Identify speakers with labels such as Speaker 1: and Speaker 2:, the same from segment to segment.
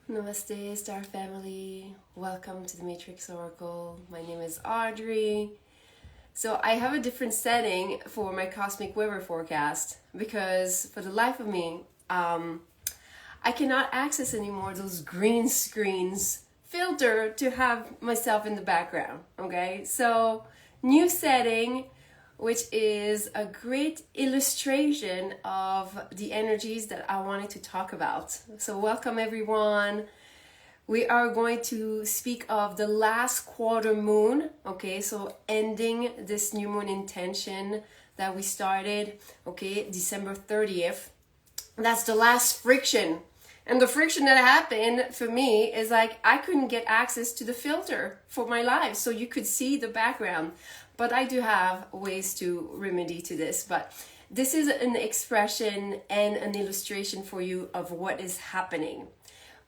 Speaker 1: Namaste, Star Family. Welcome to the Matrix Oracle. My name is Audrey. So I have a different setting for my cosmic weather forecast because for the life of me, I cannot access anymore those green screens filter to have myself in the background. Okay, so new setting, which is a great illustration of the energies that I wanted to talk about. So welcome everyone. We are going to speak of the last quarter moon, okay? So ending this new moon intention that we started, okay, December 30th. That's the last friction. And the friction that happened for me is like I couldn't get access to the filter for my live, so you could see the background. But I do have ways to remedy to this. But this is an expression and an illustration for you of what is happening.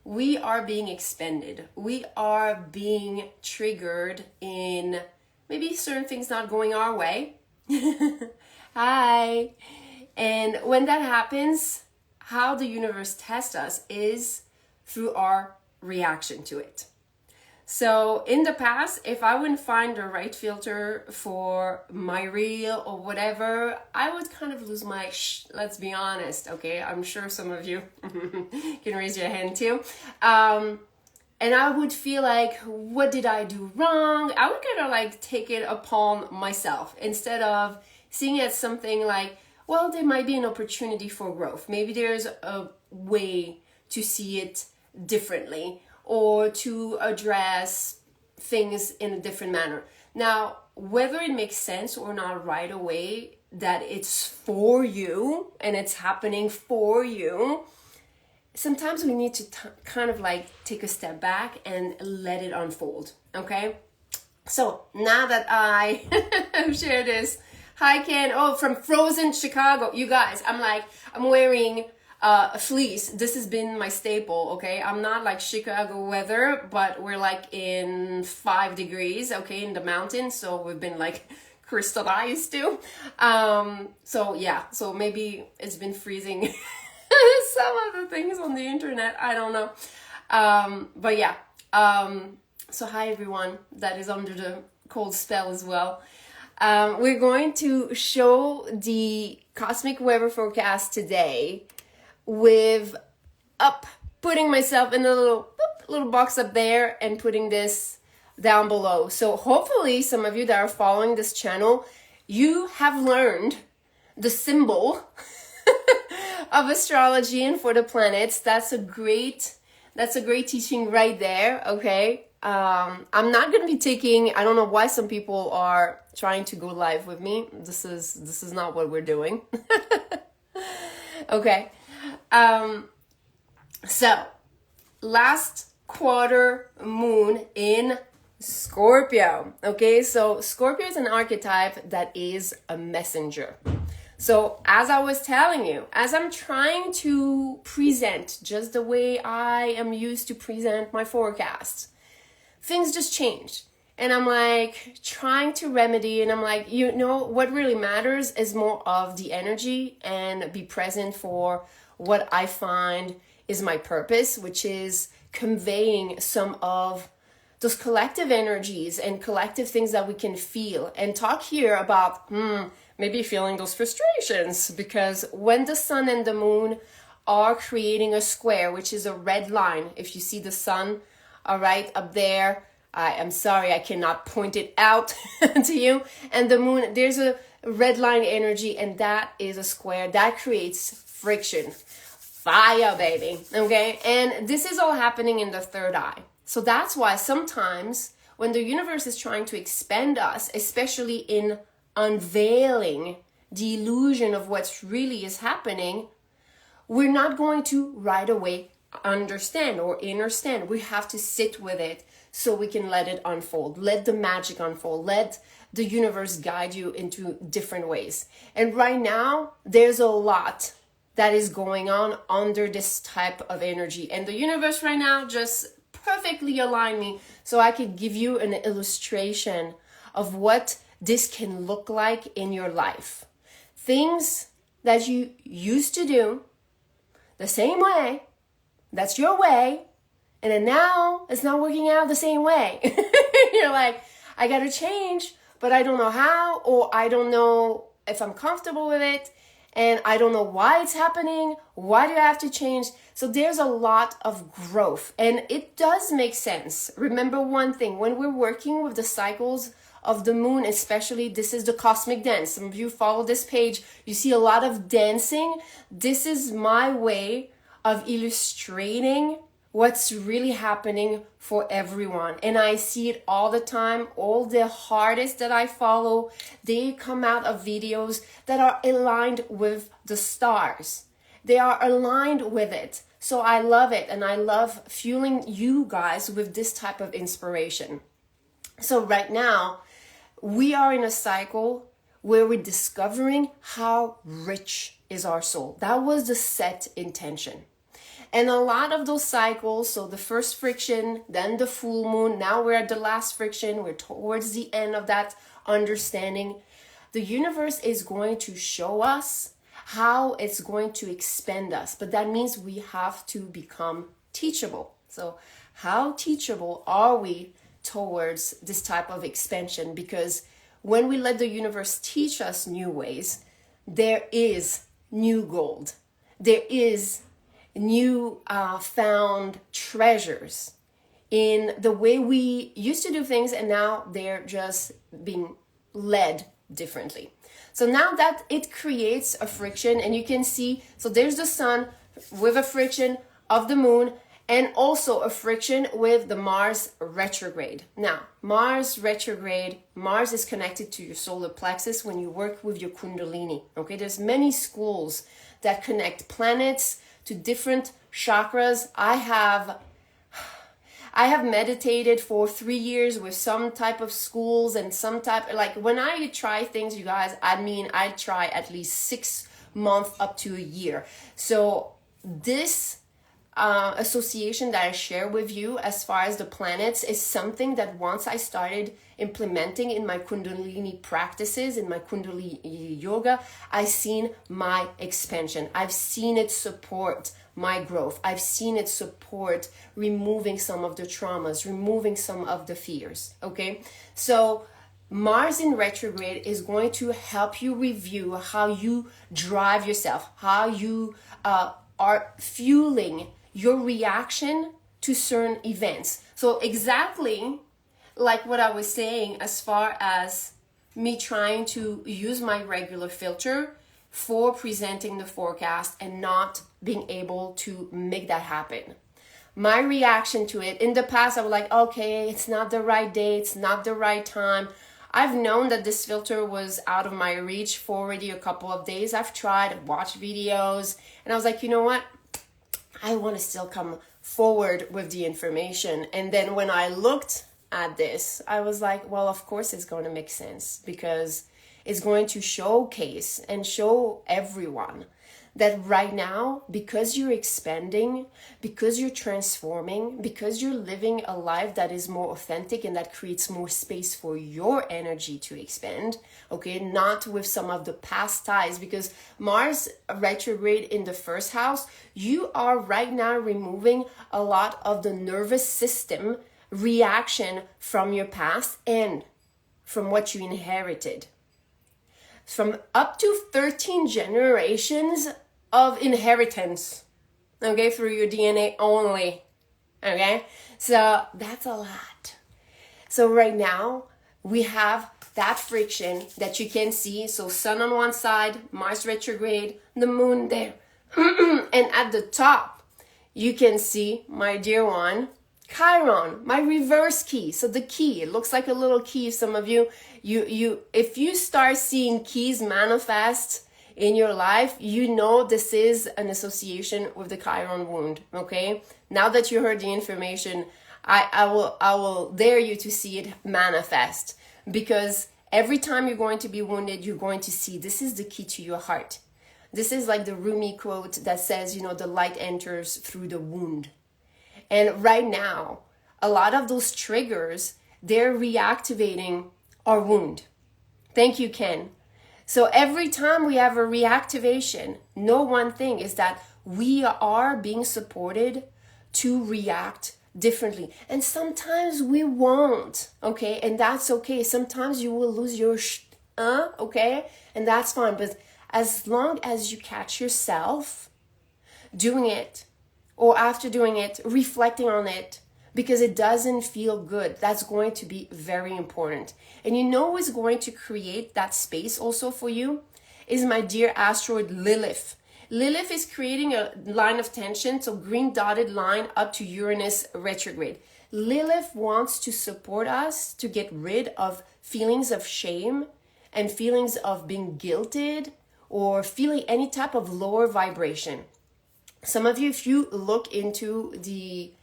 Speaker 1: We are being expended. We are being triggered in maybe certain things not going our way. Hi. And when that happens, how the universe tests us is through our reaction to it. So in the past, if I wouldn't find the right filter for my reel or whatever, I would kind of lose my let's be honest, okay? I'm sure some of you can raise your hand too. And I would feel like, what did I do wrong? I would kind of like take it upon myself instead of seeing it as something like, well, there might be an opportunity for growth. Maybe there's a way to see it differently, or to address things in a different manner. Now, whether it makes sense or not right away, that it's for you and it's happening for you, sometimes we need to kind of like take a step back and let it unfold, okay? So now that I share this, hi Ken, oh, from frozen Chicago. You guys, I'm wearing a fleece. This has been my staple, okay? I'm not like Chicago weather, but we're like in 5 degrees, okay, in the mountains, so we've been like crystallized too. So yeah, so maybe it's been freezing some of the things on the internet, I don't know. But yeah, so hi everyone that is under the cold spell as well. We're going to show the cosmic weather forecast today with putting myself in a little box up there and putting this down below. So hopefully some of you that are following this channel, you have learned the symbol of astrology and for the planets. That's a great teaching right there, okay? I'm not going to be taking, I don't know why some people are trying to go live with me. This is not what we're doing. Okay. So last quarter moon in Scorpio. Okay. So Scorpio is an archetype that is a messenger. So as I was telling you, as I'm trying to present just the way I am used to present my forecasts, things just changed. And I'm like trying to remedy, and I'm like, you know, what really matters is more of the energy and be present for what I find is my purpose, which is conveying some of those collective energies and collective things that we can feel, and talk here about maybe feeling those frustrations, because when the sun and the moon are creating a square, which is a red line, if you see the sun, all right, up there, I am sorry, I cannot point it out to you. And the moon, there's a red line energy, and that is a square that creates friction. Fire, baby. Okay. And this is all happening in the third eye. So that's why sometimes when the universe is trying to expand us, especially in unveiling the illusion of what's really is happening, we're not going to right away understand or understand. We have to sit with it so we can let it unfold, let the magic unfold, let the universe guide you into different ways. And right now, there's a lot that is going on under this type of energy. And the universe right now just perfectly aligned me so I could give you an illustration of what this can look like in your life. Things that you used to do the same way, that's your way, And then now it's not working out the same way. You're like, I got to change, but I don't know how, or I don't know if I'm comfortable with it. And I don't know why it's happening. Why do I have to change? So there's a lot of growth, and it does make sense. Remember one thing, when we're working with the cycles of the moon, especially, this is the cosmic dance. Some of you follow this page, you see a lot of dancing. This is my way of illustrating what's really happening for everyone. And I see it all the time. All the artists that I follow, they come out of videos that are aligned with the stars. They are aligned with it. So I love it, and I love fueling you guys with this type of inspiration. So right now, we are in a cycle where we're discovering how rich is our soul. That was the set intention. And a lot of those cycles, so the first friction, then the full moon, now we're at the last friction, we're towards the end of that understanding. The universe is going to show us how it's going to expand us, but that means we have to become teachable. So how teachable are we towards this type of expansion? Because when we let the universe teach us new ways, there is new gold. There is new found treasures in the way we used to do things, and now they're just being led differently. So now that it creates a friction, and you can see, so there's the sun with a friction of the moon, and also a friction with the Mars retrograde. Now, Mars retrograde, Mars is connected to your solar plexus when you work with your Kundalini. Okay, there's many schools that connect planets to different chakras. I have meditated for 3 years with some type of schools and some type, like when I try things, you guys, I mean, I try at least 6 months up to a year. So this association that I share with you as far as the planets is something that once I started implementing in my Kundalini practices, in my Kundalini yoga, I've seen my expansion. I've seen it support my growth. I've seen it support removing some of the traumas, removing some of the fears. Okay, so Mars in retrograde is going to help you review how you drive yourself, how you are fueling your reaction to certain events. So exactly like what I was saying, as far as me trying to use my regular filter for presenting the forecast and not being able to make that happen. My reaction to it, in the past, I was like, okay, it's not the right day, it's not the right time. I've known that this filter was out of my reach for already a couple of days. I've tried, watched videos, and I was like, you know what? I want to still come forward with the information. And then when I looked at this, I was like, well, of course it's going to make sense, because it's going to showcase and show everyone that right now, because you're expanding, because you're transforming, because you're living a life that is more authentic and that creates more space for your energy to expand, okay, not with some of the past ties, because Mars retrograde in the first house, you are right now removing a lot of the nervous system reaction from your past and from what you inherited. From up to 13 generations of inheritance, okay, through your DNA only, okay? So that's a lot. So right now, we have that friction that you can see. So sun on one side, Mars retrograde, the moon there. And at the top, you can see, my dear one, Chiron, my reverse key. So the key, it looks like a little key. Some of you, if you start seeing keys manifest in your life, you know this is an association with the Chiron wound, okay? Now that you heard the information, I will dare you to see it manifest, because every time you're going to be wounded, you're going to see this is the key to your heart. This is like the Rumi quote that says, you know, the light enters through the wound. And right now, a lot of those triggers, they're reactivating our wound. Thank you, Ken. So every time we have a reactivation, know one thing is that we are being supported to react differently. And sometimes we won't, okay? And that's okay. Sometimes you will lose your okay? And that's fine. But as long as you catch yourself doing it, or after doing it, reflecting on it, because it doesn't feel good, that's going to be very important. And you know what's going to create that space also for you is my dear asteroid Lilith. Lilith is creating a line of tension, so green dotted line up to Uranus retrograde. Lilith wants to support us to get rid of feelings of shame and feelings of being guilted or feeling any type of lower vibration. Some of you, if you look into the,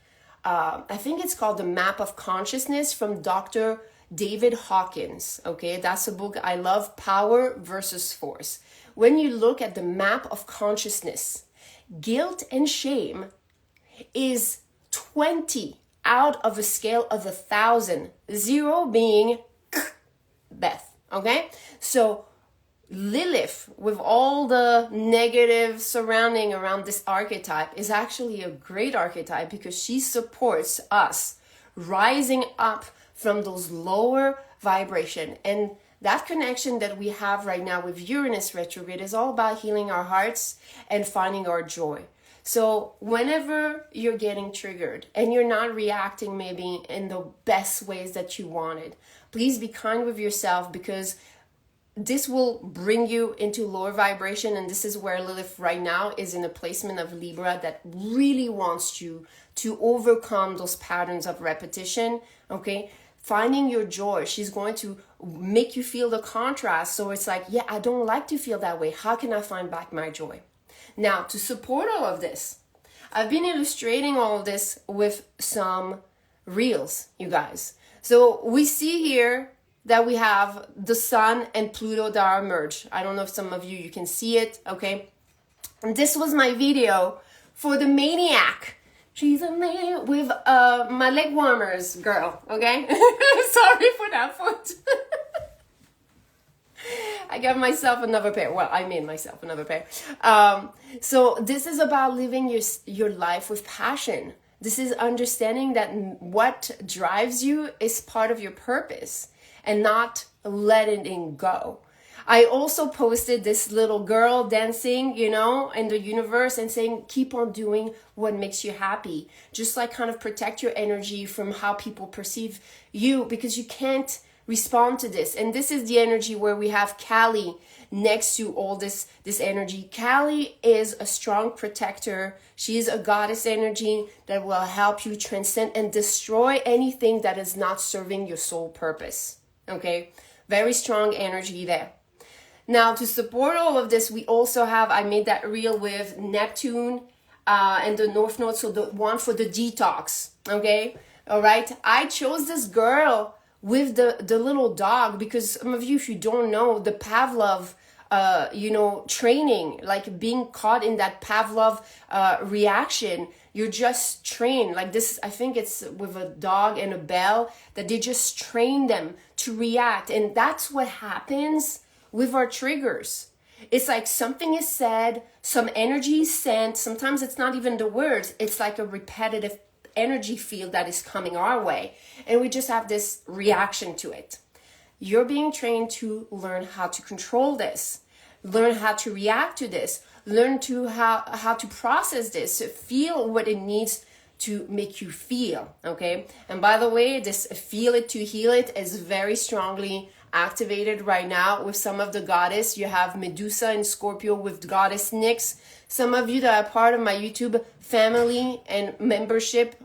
Speaker 1: I think it's called The Map of Consciousness from Dr. David Hawkins, okay? That's a book I love, Power versus Force. When you look at the map of consciousness, guilt and shame is 20 out of a scale of 1,000, 0 being Beth, okay? So Lilith, with all the negative surrounding around this archetype, is actually a great archetype because she supports us rising up from those lower vibration. And that connection that we have right now with Uranus retrograde is all about healing our hearts and finding our joy. So whenever you're getting triggered and you're not reacting maybe in the best ways that you wanted, please be kind with yourself, because this will bring you into lower vibration. And this is where Lilith right now is in a placement of Libra that really wants you to overcome those patterns of repetition, okay? Finding your joy. She's going to make you feel the contrast. So it's like, yeah, I don't like to feel that way. How can I find back my joy? Now, to support all of this, I've been illustrating all of this with some reels, you guys. So we see here that we have the Sun and Pluto that are merged. I don't know if some of you can see it, okay? And this was my video for the Maniac. She's a man with my leg warmers, girl, okay? Sorry for that foot. I got myself another pair. Well, I made myself another pair. So this is about living your life with passion. This is understanding that what drives you is part of your purpose and not letting it go. I also posted this little girl dancing, you know, in the universe and saying, keep on doing what makes you happy. Just like kind of protect your energy from how people perceive you, because you can't respond to this. And this is the energy where we have Kali next to all this energy. Kali is a strong protector. She is a goddess energy that will help you transcend and destroy anything that is not serving your soul purpose. Okay? Very strong energy there. Now, to support all of this, we also have, I made that reel with Neptune and the North Node, so the one for the detox, okay? All right? I chose this girl with the little dog because some of you, if you don't know, the Pavlov, training, like being caught in that Pavlov reaction, you're just trained. Like this, I think it's with a dog and a bell, that they just train them to react. And that's what happens with our triggers. It's like something is said, some energy is sent. Sometimes it's not even the words. It's like a repetitive energy field that is coming our way. And we just have this reaction to it. You're being trained to learn how to control this, learn how to react to this, learn to how to process this, feel what it needs to make you feel, okay? And by the way, this feel it to heal it is very strongly activated right now with some of the goddess. You have Medusa and Scorpio with goddess Nyx. Some of you that are part of my YouTube family and membership,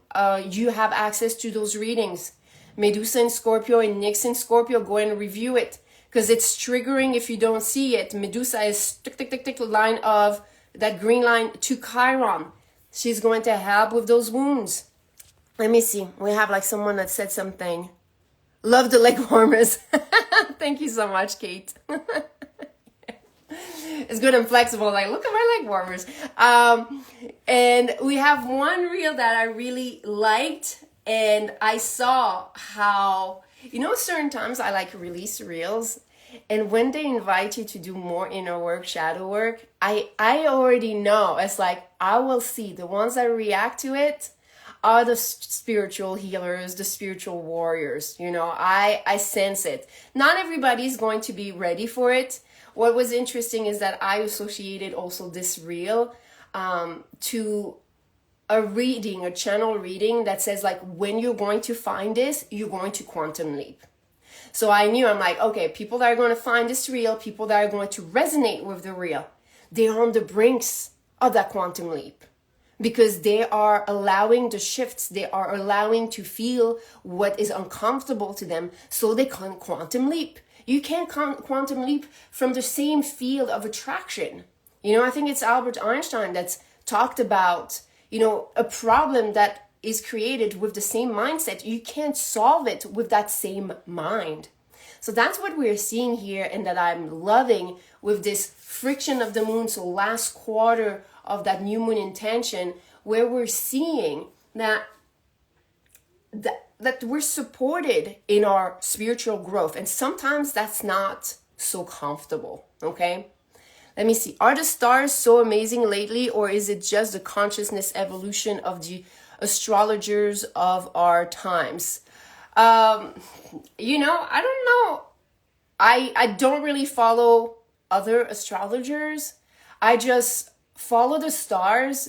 Speaker 1: you have access to those readings. Medusa and Scorpio and Nyx and Scorpio, go and review it because it's triggering if you don't see it. Medusa is tick, line of that green line to Chiron. She's going to help with those wounds. Let me see. We have like someone that said something. Love the leg warmers. Thank you so much, Kate. It's good and flexible. Like, look at my leg warmers. And we have one reel that I really liked. And I saw how, certain times I like release reels. And when they invite you to do more inner work, shadow work, I already know. It's like, I will see the ones that react to it. are the spiritual healers, the spiritual warriors. I sense it. Not everybody is going to be ready for it. What was interesting is that I associated also this reel to a channel reading that says like, when you're going to find this, you're going to quantum leap. So I'm like, okay, people that are going to find this reel, people that are going to resonate with the reel, they're on the brinks of that quantum leap, because they are allowing the shifts, they are allowing to feel what is uncomfortable to them, so they can quantum leap. You can't quantum leap from the same field of attraction. I think it's Albert Einstein that's talked about, a problem that is created with the same mindset. You can't solve it with that same mind. So that's what we're seeing here, and that I'm loving with this friction of the moon. So last quarter of that new moon intention, where we're seeing that we're supported in our spiritual growth. And sometimes that's not so comfortable, okay? Let me see. Are the stars so amazing lately, or is it just the consciousness evolution of the astrologers of our times? I don't know. I don't really follow other astrologers. I just follow the stars,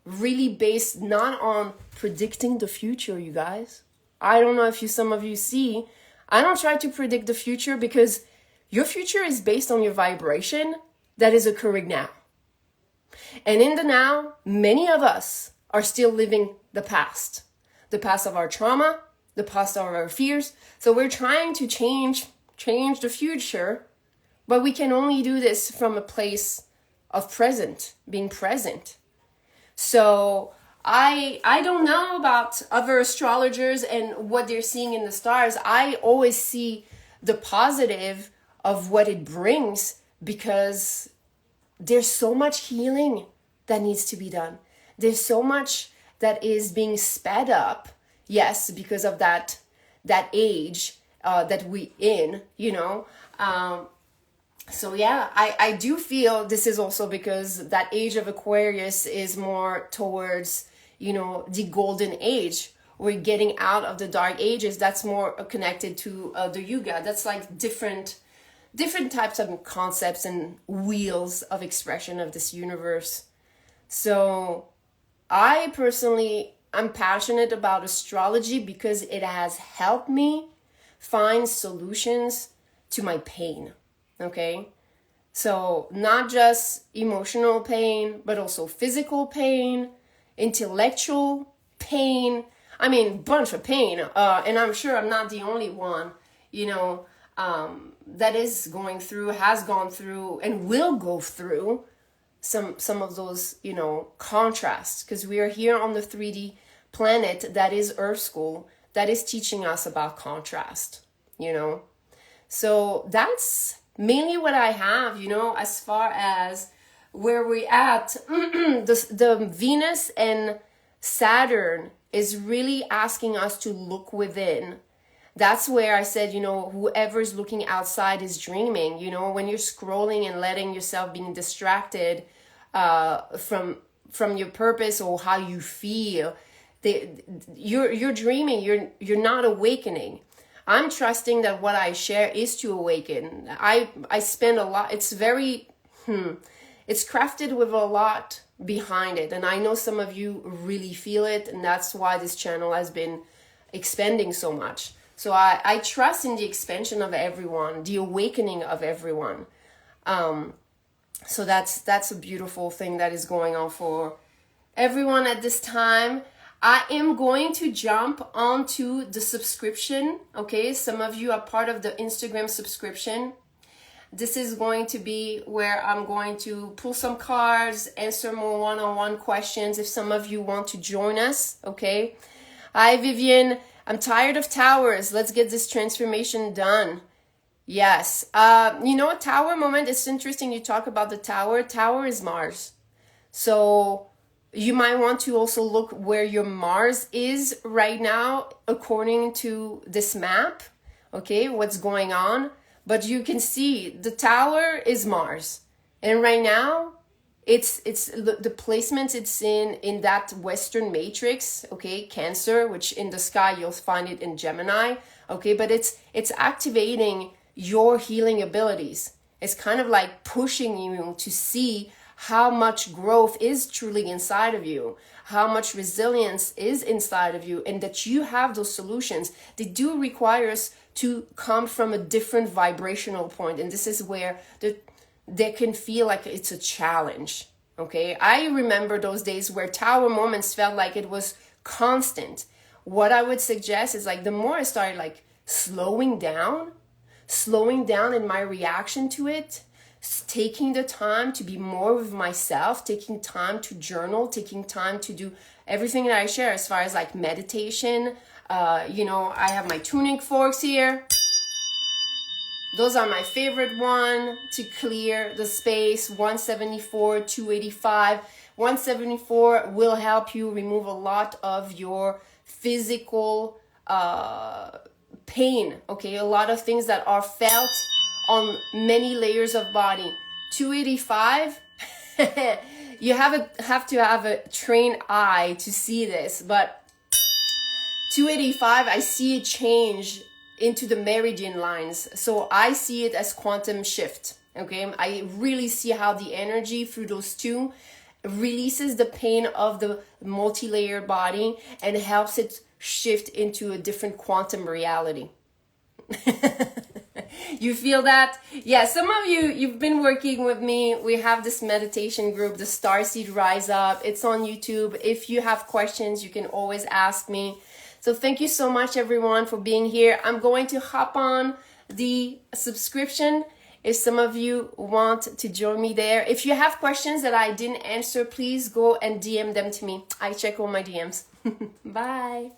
Speaker 1: really based not on predicting the future, you guys. I don't know if some of you see. I don't try to predict the future, because your future is based on your vibration that is occurring now. And in the now, many of us are still living the past of our trauma, the past of our fears. So we're trying to change the future, but we can only do this from a place of being present. So I don't know about other astrologers and what they're seeing in the stars. I always see the positive of what it brings, because there's so much healing that needs to be done. There's so much that is being sped up, yes, because of that age that we in, So yeah, I do feel this is also because that age of Aquarius is more towards, the golden age. We're getting out of the dark ages. That's more connected to the Yuga. That's like different types of concepts and wheels of expression of this universe. So I personally, I'm passionate about astrology because it has helped me find solutions to my pain. Okay? So not just emotional pain, but also physical pain, intellectual pain. I mean, bunch of pain. And I'm sure I'm not the only one, that is going through, has gone through, and will go through some of those, contrasts. Because we are here on the 3D planet that is Earth School, that is teaching us about contrast, So that's mainly what I have, as far as where we're at. the Venus and Saturn is really asking us to look within. That's where I said, whoever's looking outside is dreaming. When you're scrolling and letting yourself being distracted from your purpose or how you feel, you're dreaming. You're not awakening. I'm trusting that what I share is to awaken. I spend a lot. It's very, it's crafted with a lot behind it. And I know some of you really feel it. And that's why this channel has been expanding so much. So I trust in the expansion of everyone, the awakening of everyone. So that's a beautiful thing that is going on for everyone at this time. I am going to jump onto the subscription. Okay, some of you are part of the Instagram subscription. This is going to be where I'm going to pull some cards, answer more one-on-one questions if some of you want to join us. Okay. Hi, Vivian. I'm tired of towers. Let's get this transformation done. Yes. Tower moment. It's interesting you talk about the tower. Tower is Mars. So you might want to also look where your Mars is right now, according to this map. Okay, what's going on. But you can see the tower is Mars. And right now, it's the placement it's in that Western matrix, okay, Cancer, which in the sky you'll find it in Gemini, okay, but it's activating your healing abilities. It's kind of like pushing you to see how much growth is truly inside of you, how much resilience is inside of you, and that you have those solutions. They do require us to come from a different vibrational point, and this is where they can feel like it's a challenge, okay? I remember those days where tower moments felt like it was constant. What I would suggest is like the more I started like slowing down in my reaction to it, taking the time to be more with myself, taking time to journal, taking time to do everything that I share as far as like meditation. I have my tuning forks here. Those are my favorite one to clear the space. 174, 285. 174 will help you remove a lot of your physical pain, okay? A lot of things that are felt on many layers of body. 285, you have to have a trained eye to see this, but 285, I see a change into the meridian lines. So I see it as quantum shift, okay? I really see how the energy through those two releases the pain of the multi-layered body and helps it shift into a different quantum reality. You feel that? Yeah, some of you've been working with me. We have this meditation group, the Starseed Rise Up. It's on YouTube. If you have questions, you can always ask me. So thank you so much, everyone, for being here. I'm going to hop on the subscription if some of you want to join me there. If you have questions that I didn't answer, please go and DM them to me. I check all my DMs. Bye.